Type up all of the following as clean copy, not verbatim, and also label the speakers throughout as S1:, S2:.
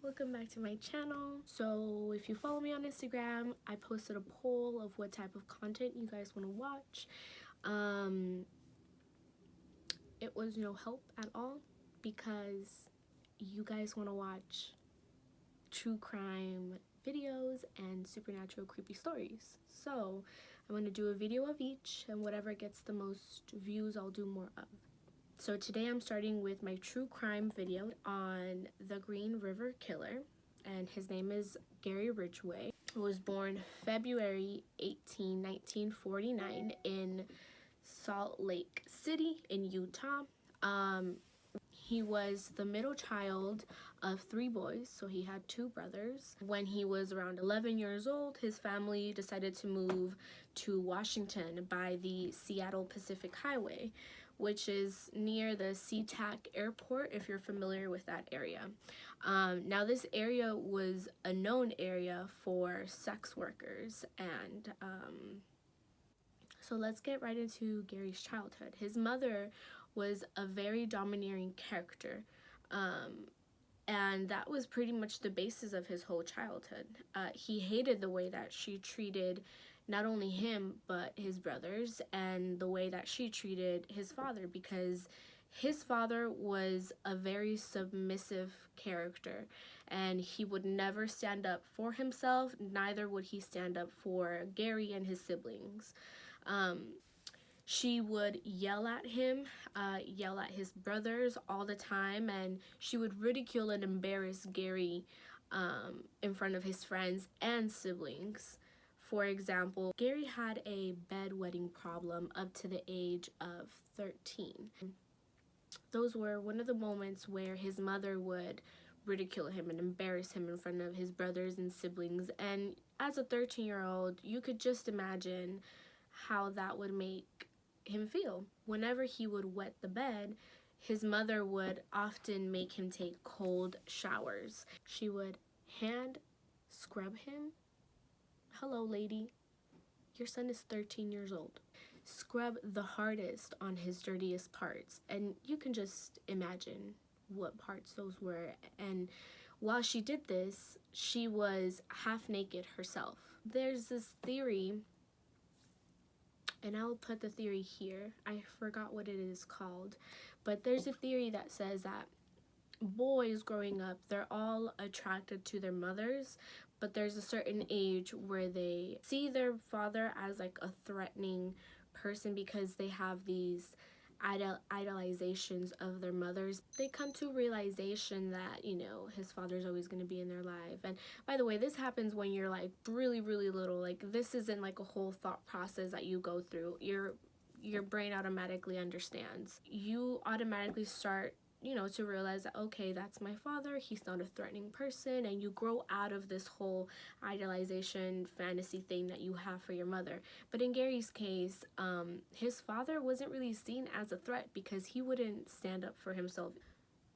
S1: welcome back to my channel. So if you follow me on Instagram, I posted a poll of what type of content you guys want to watch. It was no help at all because you guys want to watch true crime videos and supernatural creepy stories. So I'm going to do a video of each, and whatever gets the most views I'll do more of. So today I'm starting with my true crime video on the Green River Killer, and his name is Gary Ridgway. He was born February 18, 1949 in Salt Lake City in Utah. He was the middle child of 3 boys, so he had 2 brothers. When he was around 11 years old, his family decided to move to Washington by the Seattle Pacific Highway, which is near the SeaTac Airport, if you're familiar with that area. Now, this area was a known area for sex workers, and so let's get right into Gary's childhood. His mother was a very domineering character, and that was pretty much the basis of his whole childhood. He hated the way that she treated not only him, but his brothers, and the way that she treated his father, because his father was a very submissive character, and he would never stand up for himself, neither would he stand up for Gary and his siblings. She would yell at him, yell at his brothers all the time, and she would ridicule and embarrass Gary in front of his friends and siblings. For example, Gary had a bedwetting problem up to the age of 13. Those were one of the moments where his mother would ridicule him and embarrass him in front of his brothers and siblings. And as a 13-year-old, you could just imagine how that would make him feel. Whenever he would wet the bed, his mother would often make him take cold showers. She would hand scrub him. Hello, lady. Your son is 13 years old. Scrub the hardest on his dirtiest parts. And you can just imagine what parts those were. And while she did this, she was half naked herself. There's this theory, and I'll put the theory here. I forgot what it is called. But there's a theory that says that boys growing up, they're all attracted to their mothers, but there's a certain age where they see their father as like a threatening person because they have these idolizations of their mothers. They come to realization that, you know, his father's always going to be in their life. And by the way, this happens when you're like really little. Like, this isn't like a whole thought process that you go through. Your brain automatically understands. You automatically start, you know, to realize that, okay, that's my father, he's not a threatening person, and you grow out of this whole idolization fantasy thing that you have for your mother. But in Gary's case, his father wasn't really seen as a threat because he wouldn't stand up for himself.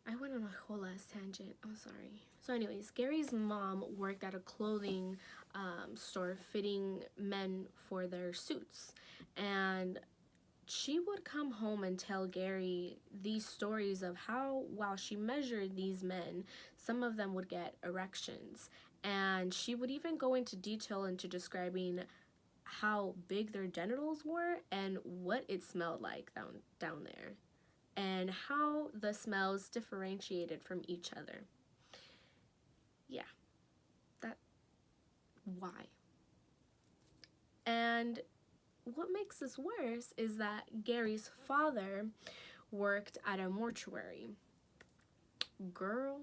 S1: I went on a whole ass tangent, I'm sorry. So anyways, Gary's mom worked at a clothing store fitting men for their suits, and she would come home and tell Gary these stories of how, while she measured these men, some of them would get erections. And she would even go into detail into describing how big their genitals were and what it smelled like down there, and how the smells differentiated from each other. Yeah, why? And what makes this worse is that Gary's father worked at a mortuary. Girl.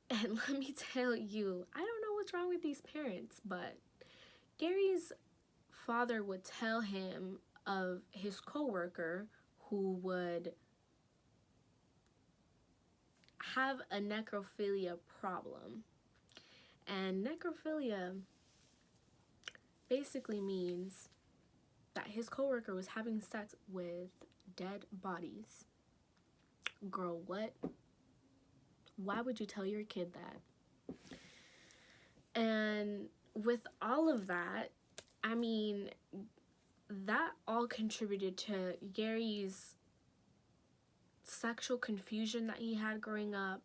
S1: And let me tell you, I don't know what's wrong with these parents, but Gary's father would tell him of his coworker who would have a necrophilia problem. And necrophilia basically means that his coworker was having sex with dead bodies. Girl, what? Why would you tell your kid that? And with all of that, I mean, that all contributed to Gary's sexual confusion that he had growing up,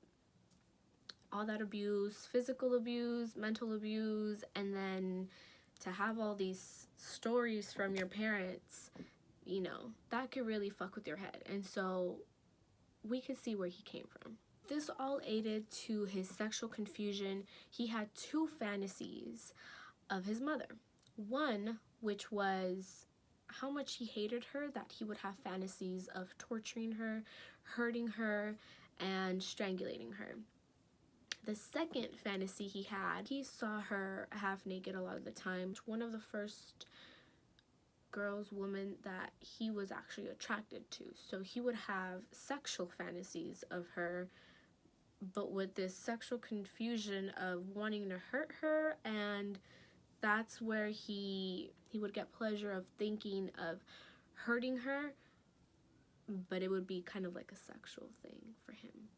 S1: all that abuse, physical abuse, mental abuse, and then to have all these stories from your parents, you know, that could really fuck with your head. And so we could see where he came from. This all aided to his sexual confusion. He had two fantasies of his mother. One, which was how much he hated her, that he would have fantasies of torturing her, hurting her, and strangulating her. The second fantasy he had, he saw her half naked a lot of the time. One of the first woman that he was actually attracted to. So he would have sexual fantasies of her, but with this sexual confusion of wanting to hurt her, and that's where he would get pleasure of thinking of hurting her, but it would be kind of like a sexual thing for him.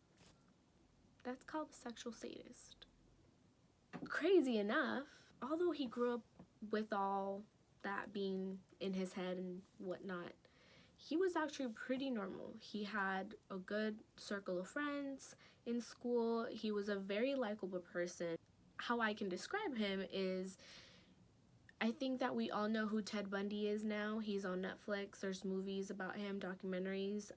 S1: That's called a sexual sadist. Crazy enough, although he grew up with all that being in his head and whatnot, he was actually pretty normal. He had a good circle of friends in school. He was a very likable person. How I can describe him is, I think that we all know who Ted Bundy is now. He's on Netflix. There's movies about him, documentaries.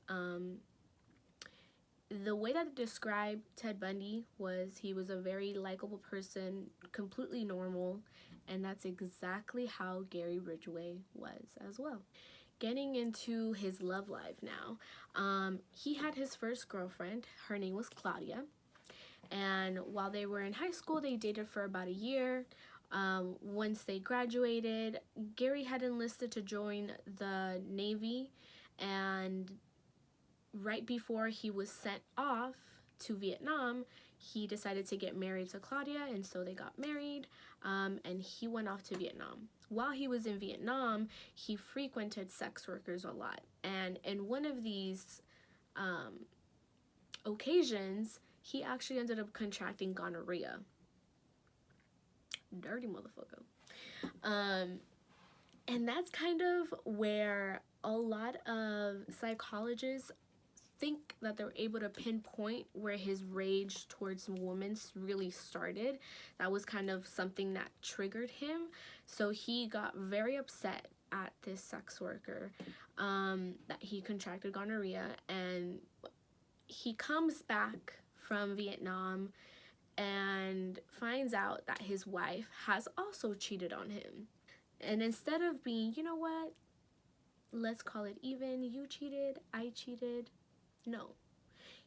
S1: The way that I described Ted Bundy was he was a very likable person, completely normal, and that's exactly how Gary Ridgway was as well. Getting into his love life now, he had his first girlfriend. Her name was Claudia, and while they were in high school, they dated for about a year. Once they graduated, Gary had enlisted to join the Navy, and right before he was sent off to Vietnam, he decided to get married to Claudia, and so they got married, and he went off to Vietnam. While he was in Vietnam, he frequented sex workers a lot, and in one of these occasions, he actually ended up contracting gonorrhea. Dirty motherfucker. And that's kind of where a lot of psychologists think that they're able to pinpoint where his rage towards women really started. That was kind of something that triggered him. So he got very upset at this sex worker, that he contracted gonorrhea, and he comes back from Vietnam and finds out that his wife has also cheated on him. And instead of being, you know what, let's call it even, you cheated, I cheated, no.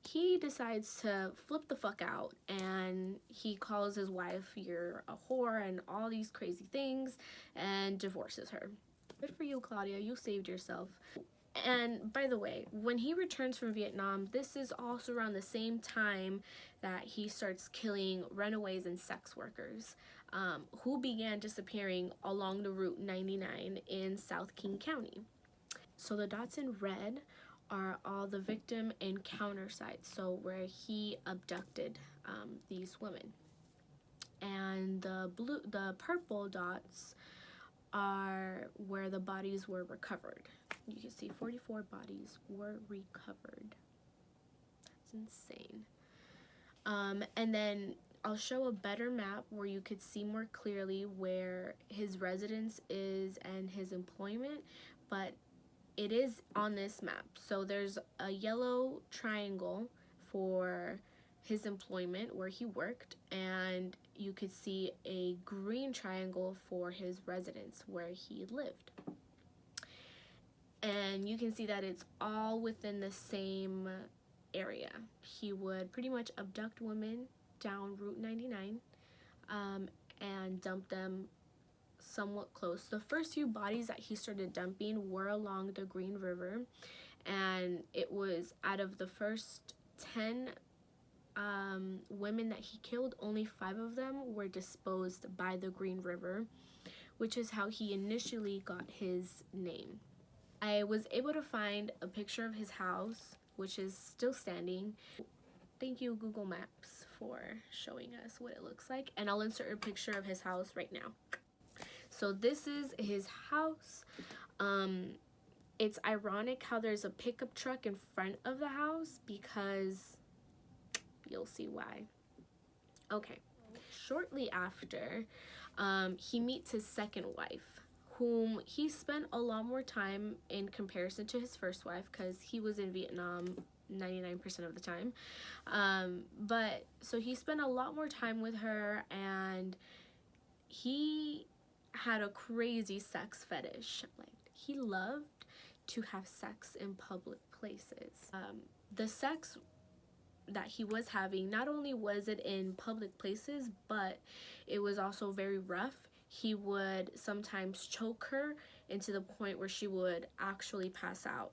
S1: He decides to flip the fuck out, and he calls his wife, you're a whore, and all these crazy things, and divorces her. Good for you, Claudia, you saved yourself. And by the way, when he returns from Vietnam, this is also around the same time that he starts killing runaways and sex workers, who began disappearing along the Route 99 in South King County. So the dots in red are all the victim encounter sites, so where he abducted these women. And the purple dots are where the bodies were recovered. You can see 44 bodies were recovered. That's insane. And then I'll show a better map where you could see more clearly where his residence is and his employment, but it is on this map. So there's a yellow triangle for his employment where he worked, and you could see a green triangle for his residence where he lived. And you can see that it's all within the same area. He would pretty much abduct women down Route 99, and dump them somewhat close. The first few bodies that he started dumping were along the Green River, and it was out of the first 10 women that he killed, only 5 of them were disposed by the Green River, which is how he initially got his name. I was able to find a picture of his house, which is still standing. Thank you, Google Maps, for showing us what it looks like, and I'll insert a picture of his house right now. So this is his house. It's ironic how there's a pickup truck in front of the house, because you'll see why. Okay. Shortly after, he meets his second wife, whom he spent a lot more time in comparison to his first wife because he was in Vietnam 99% of the time. But so he spent a lot more time with her, and he had a crazy sex fetish. Like, he loved to have sex in public places. The sex that he was having, not only was it in public places, but it was also very rough. He would sometimes choke her into the point where she would actually pass out.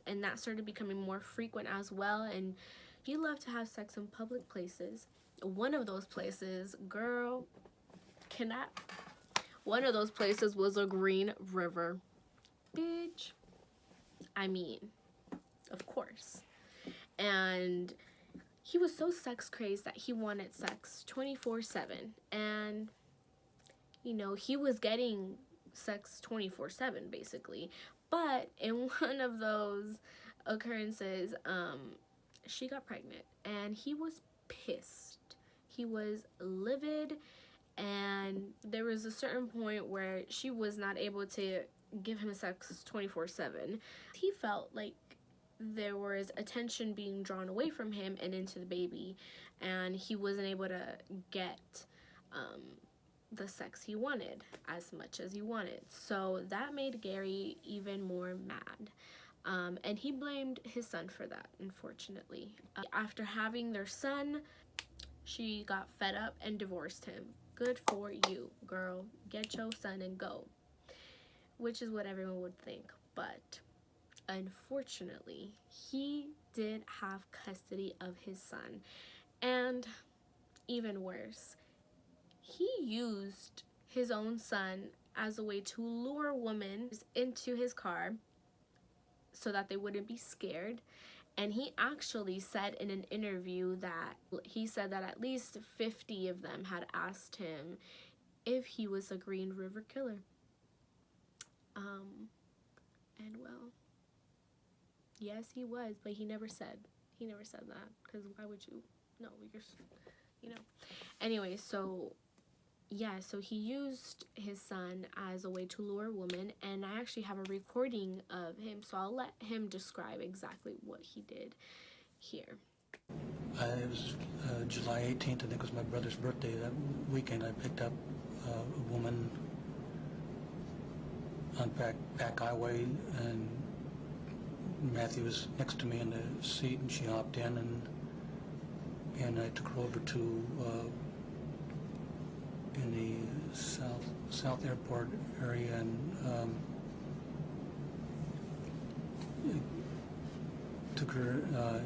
S1: And that started becoming more frequent as well. And he loved to have sex in public places. One of those places, girl, cannot. One of those places was a Green River. Bitch. I mean, of course. And he was so sex crazed that he wanted sex 24/7. And, you know, he was getting sex 24/7 basically. But in one of those occurrences, she got pregnant and he was pissed. He was livid, and there was a certain point where she was not able to give him sex 24/7. He felt like there was attention being drawn away from him and into the baby, and he wasn't able to get the sex he wanted as much as he wanted. So that made Gary even more mad. And he blamed his son for that, unfortunately. After having their son, she got fed up and divorced him. Good for you, girl. Get your son and go. Which is what everyone would think. But unfortunately, he did have custody of his son. And even worse, he used his own son as a way to lure women into his car so that they wouldn't be scared. And he actually said in an interview that at least 50 of them had asked him if he was a Green River killer. And well, yes, he was, but he never said that, because why would you? No, you know. Anyway, so yeah, so he used his son as a way to lure women, and I actually have a recording of him, so I'll let him describe exactly what he did here.
S2: It was July 18th, I think it was my brother's birthday. That weekend I picked up a woman on back highway, and Matthew was next to me in the seat, and she hopped in, and I took her over to in the South Airport area, and took her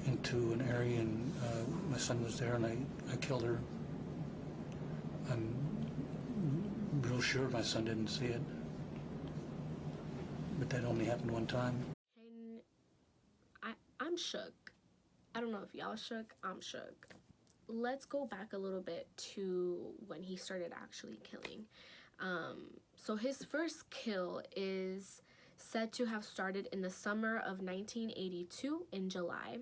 S2: into an area, and my son was there, and I killed her. I'm real sure my son didn't see it, but that only happened one time.
S1: And I'm shook. I don't know if y'all shook. I'm shook. Let's go back a little bit to when he started actually killing. So his first kill is said to have started in the summer of 1982 in July.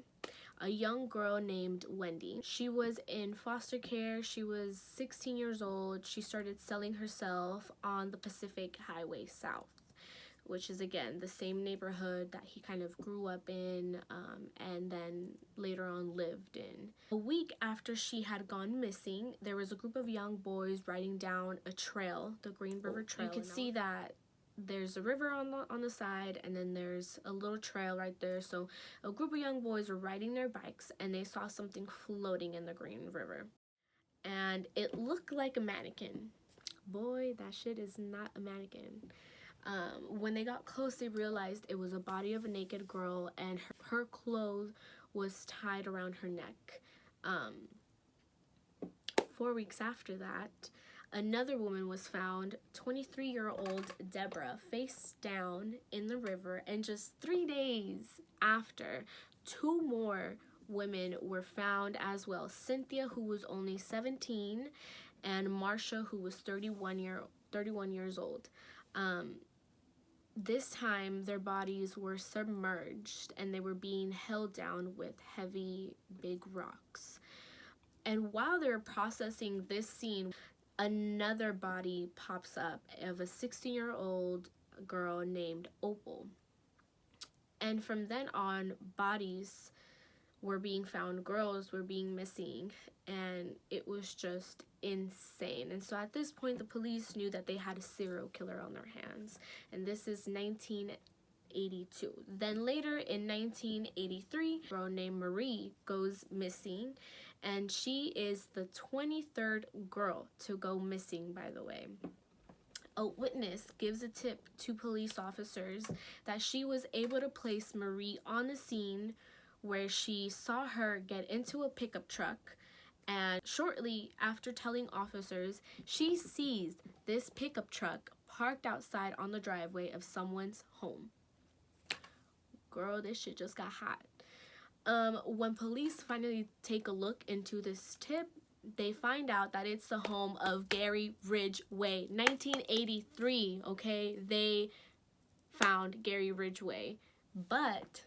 S1: A young girl named Wendy. She was in foster care. She was 16 years old. She started selling herself on the Pacific Highway South, which is, again, the same neighborhood that he kind of grew up in, and then later on lived in. A week after she had gone missing, there was a group of young boys riding down a trail, the Green River Trail. You could see that there's a river on the side, and then there's a little trail right there. So a group of young boys were riding their bikes, and they saw something floating in the Green River. And it looked like a mannequin. Boy, that shit is not a mannequin. When they got close, they realized it was a body of a naked girl, and her clothes was tied around her neck. 4 weeks after that, another woman was found, 23-year-old Deborah, face down in the river, and just 3 days after, 2 more women were found as well. Cynthia, who was only 17, and Marsha, who was 31 years old. This time, their bodies were submerged, and they were being held down with heavy, big rocks. And while they're processing this scene, another body pops up of a 16-year-old girl named Opal. And from then on, bodies were being found, girls were being missing, and it was just insane. And so at this point, the police knew that they had a serial killer on their hands. And this is 1982. Then later in 1983, a girl named Marie goes missing, and she is the 23rd girl to go missing, by the way. A witness gives a tip to police officers that she was able to place Marie on the scene where she saw her get into a pickup truck, and shortly after telling officers, she sees this pickup truck parked outside on the driveway of someone's home. Girl, this shit just got hot. When police finally take a look into this tip, they find out that it's the home of Gary Ridgway. 1983, okay? They found Gary Ridgway. But,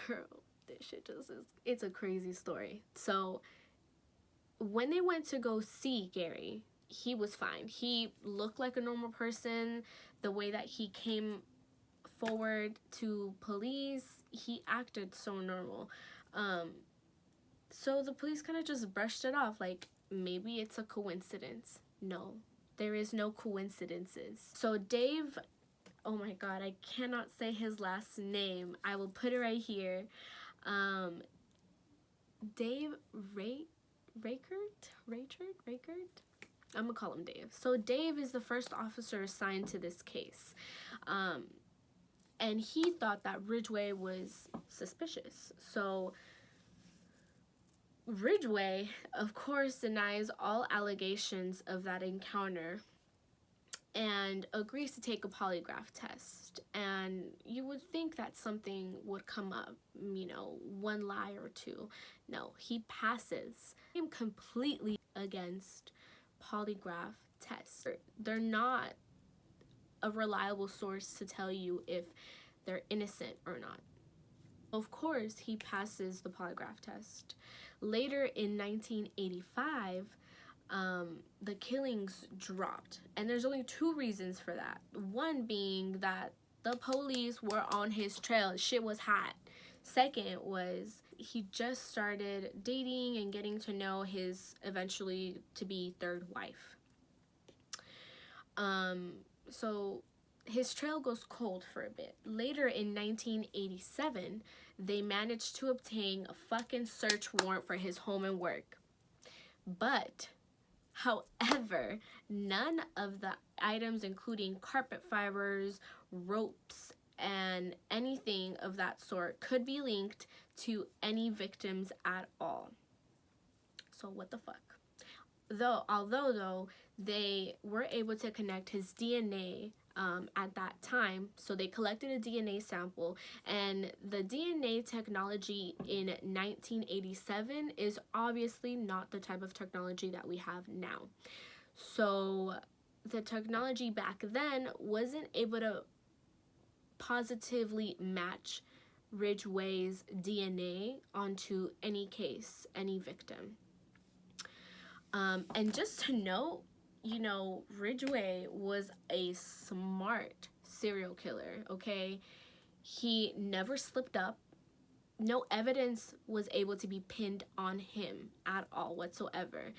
S1: girl, this shit just is, it's a crazy story. So, when they went to go see Gary, he was fine. He looked like a normal person. The way that he came forward to police, he acted so normal. So the police kind of just brushed it off, like maybe it's a coincidence. No, there is no coincidences. So Dave, oh my god, I cannot say his last name. I will put it right here. Dave Rakert? I'm gonna call him Dave. So Dave is the first officer assigned to this case. And he thought that Ridgway was suspicious. So Ridgway, of course, denies all allegations of that encounter and agrees to take a polygraph test. And you would think that something would come up, you know, one lie or two. No, he passes. I'm completely against polygraph tests. They're not a reliable source to tell you if they're innocent or not. Of course, he passes the polygraph test. Later in 1985, the killings dropped. And there's only two reasons for that. One being that the police were on his trail. Shit was hot. Second was he just started dating and getting to know his eventually to be third wife. So his trail goes cold for a bit. Later in 1987, they managed to obtain a fucking search warrant for his home and work. But, however, none of the items, including carpet fibers, ropes, and anything of that sort, could be linked to any victims at all. So what the fuck? Although they were able to connect his DNA at that time, so they collected a DNA sample, and the DNA technology in 1987 is obviously not the type of technology that we have now. So the technology back then wasn't able to positively match Ridgway's DNA onto any case, any victim. And just to note, you know, Ridgway was a smart serial killer, okay? He never slipped up. No evidence was able to be pinned on him at all whatsoever.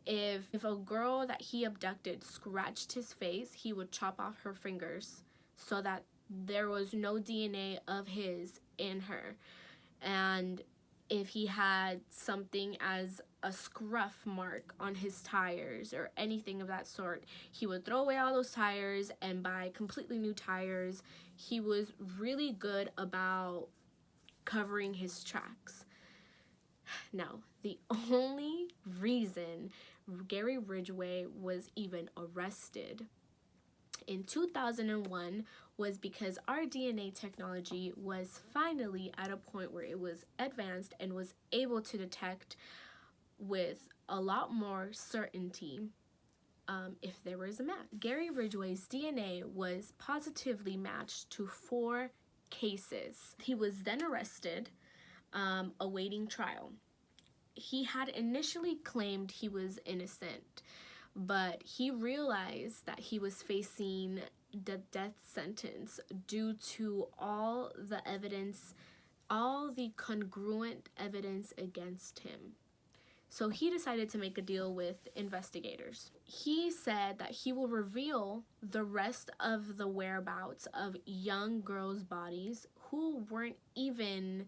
S1: If a girl that he abducted scratched his face, he would chop off her fingers so that there was no DNA of his in her. And if he had something as a scruff mark on his tires or anything of that sort, he would throw away all those tires and buy completely new tires. He was really good about covering his tracks. Now, the only reason Gary Ridgway was even arrested in 2001 was because our DNA technology was finally at a point where it was advanced and was able to detect with a lot more certainty if there was a match. Gary Ridgway's DNA was positively matched to 4 cases. He was then arrested, awaiting trial. he had initially claimed he was innocent, but he realized that he was facing the death sentence due to all the congruent evidence against him. So he decided to make a deal with investigators. He said that he will reveal the rest of the whereabouts of young girls' bodies who weren't even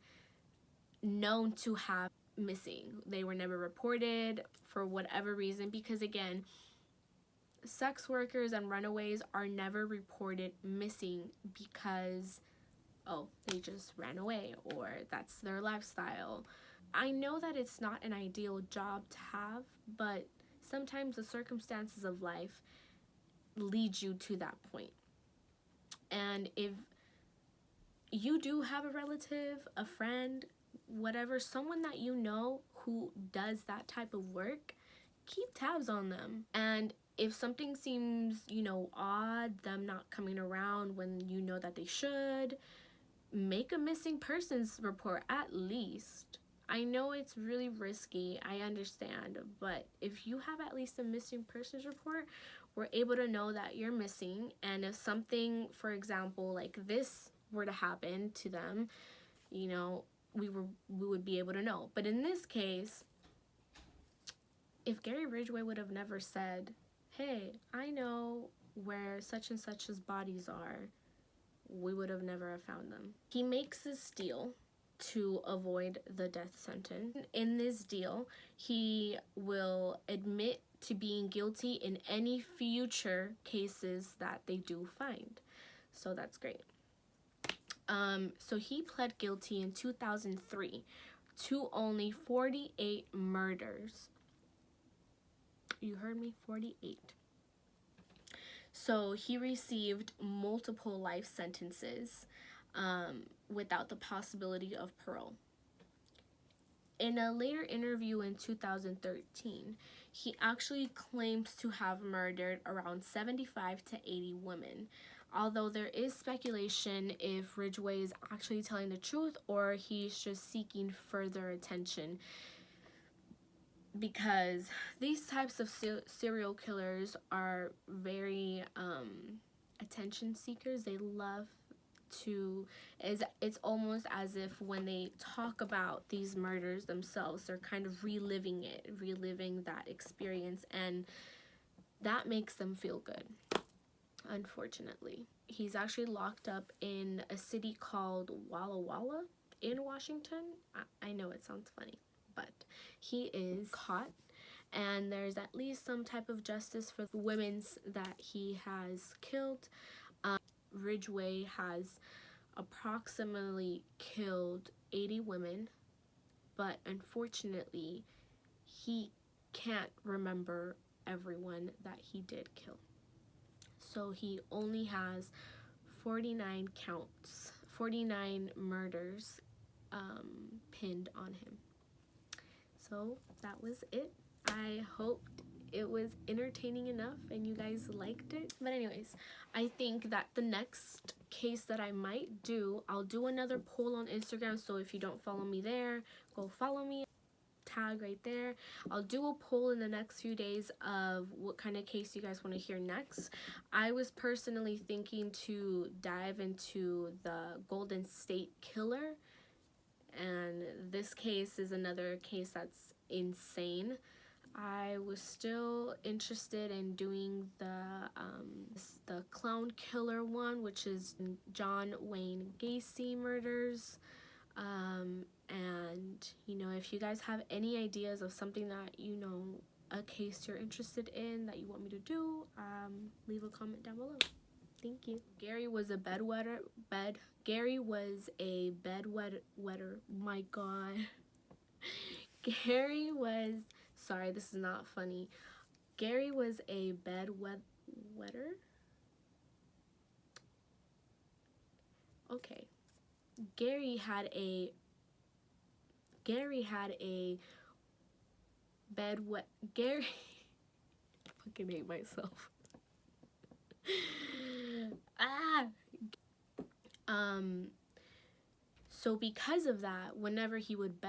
S1: known to have missing. They were never reported for whatever reason, because again, sex workers and runaways are never reported missing because, oh, they just ran away or that's their lifestyle. I know that it's not an ideal job to have, but sometimes the circumstances of life lead you to that point. And if you do have a relative, a friend, whatever, someone that you know who does that type of work, keep tabs on them. And if something seems, odd, them not coming around when you know that they should, make a missing persons report at least. I know it's really risky, I understand, but if you have at least a missing persons report, we're able to know that you're missing. And if something, for example, like this were to happen to them, we would be able to know. But in this case, if Gary Ridgway would have never said, hey, I know where such and such's bodies are, we would have never found them. He makes this deal to avoid the death sentence. In this deal, he will admit to being guilty in any future cases that they do find. So that's great. So he pled guilty in 2003 to only 48 murders. You heard me, 48. So he received multiple life sentences without the possibility of parole. In a later interview in 2013, he actually claims to have murdered around 75 to 80 women, although there is speculation if Ridgway is actually telling the truth or he's just seeking further attention, because these types of serial killers are very attention seekers. They love to, it's almost as if when they talk about these murders themselves, they're kind of reliving that experience, and that makes them feel good. Unfortunately, he's actually locked up in a city called Walla Walla in Washington. I know it sounds funny, but he is caught, and there's at least some type of justice for the women that he has killed. Ridgway has approximately killed 80 women, but unfortunately, he can't remember everyone that he did kill. So he only has 49 counts, 49 murders pinned on him. So that was it. I hoped it was entertaining enough and you guys liked it. But anyways, I think that the next case that I might do, I'll do another poll on Instagram. So if you don't follow me there, go follow me. Tag right there. I'll do a poll in the next few days of what kind of case you guys want to hear next. I was personally thinking to dive into the Golden State Killer, and this case is another case that's insane. I was still interested in doing the clown killer one, which is John Wayne Gacy murders. And if you guys have any ideas of something that a case you're interested in that you want me to do, leave a comment down below. Thank you. Gary was a bedwetter. My God. Sorry, this is not funny. Gary was a bedwetter. Okay. Gary had a Gary I fucking hate myself. So because of that, whenever he would